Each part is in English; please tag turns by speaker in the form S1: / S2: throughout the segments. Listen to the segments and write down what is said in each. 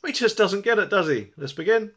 S1: He just doesn't get it, does he? Let's begin.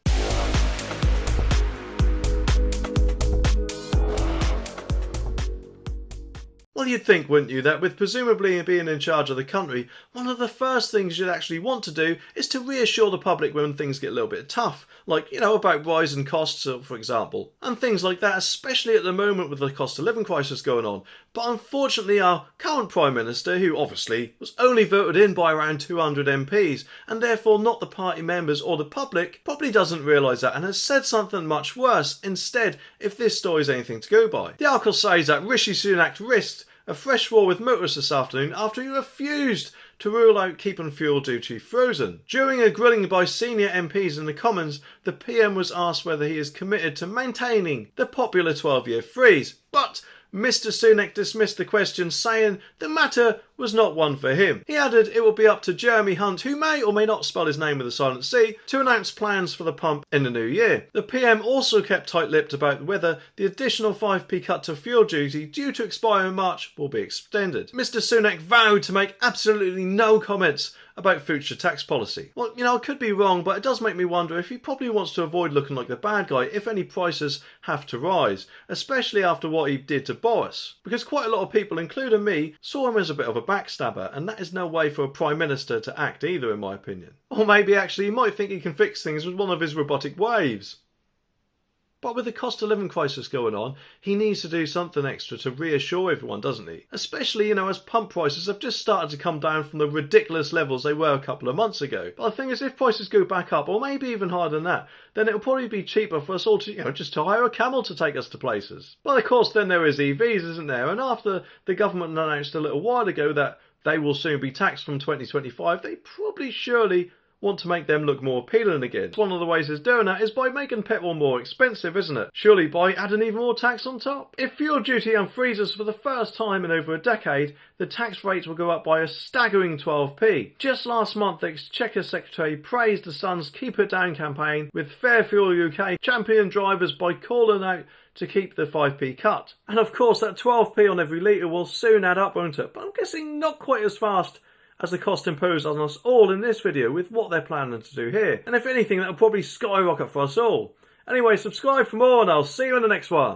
S1: Well, you'd think, wouldn't you, that with presumably being in charge of the country, one of the first things you'd actually want to do is to reassure the public when things get a little bit tough. Like, about rising costs, for example. And things like that, especially at the moment with the cost of living crisis going on. But unfortunately, our current Prime Minister, who obviously was only voted in by around 200 MPs, and therefore not the party members or the public, probably doesn't realise that and has said something much worse instead, if this story is anything to go by. The article says that Rishi Sunak risked a fresh war with motorists this afternoon after he refused to rule out keeping fuel duty frozen. During a grilling by senior MPs in the Commons, the PM was asked whether he is committed to maintaining the popular 12-year freeze. But Mr Sunak dismissed the question, saying the matter was not one for him. He added it will be up to Jeremy Hunt, who may or may not spell his name with a silent C, to announce plans for the pump in the new year. The PM also kept tight-lipped about whether the additional 5p cut to fuel duty due to expire in March will be extended. Mr Sunak vowed to make absolutely no comments about future tax policy. Well, I could be wrong, but it does make me wonder if he probably wants to avoid looking like the bad guy if any prices have to rise, especially after what he did to Boris. Because quite a lot of people, including me, saw him as a bit of a backstabber, and that is no way for a Prime Minister to act either, in my opinion. Or maybe actually he might think he can fix things with one of his robotic waves. But with the cost of living crisis going on, he needs to do something extra to reassure everyone, doesn't he? Especially, as pump prices have just started to come down from the ridiculous levels they were a couple of months ago. But the thing is, if prices go back up, or maybe even higher than that, then it'll probably be cheaper for us all to, just to hire a camel to take us to places. But of course, then there is EVs, isn't there? And after the government announced a little while ago that they will soon be taxed from 2025, they probably surely want to make them look more appealing again. One of the ways of doing that is by making petrol more expensive, isn't it? Surely by adding even more tax on top. If fuel duty unfreezes for the first time in over a decade, the tax rates will go up by a staggering 12p. Just last month, the Exchequer Secretary praised the Sun's Keep It Down campaign, with Fair Fuel UK champion drivers by calling out to keep the 5p cut. And of course, that 12p on every litre will soon add up, won't it? But I'm guessing not quite as fast as the cost imposed on us all in this video with what they're planning to do here. And if anything, that'll probably skyrocket for us all. Anyway, subscribe for more and I'll see you in the next one.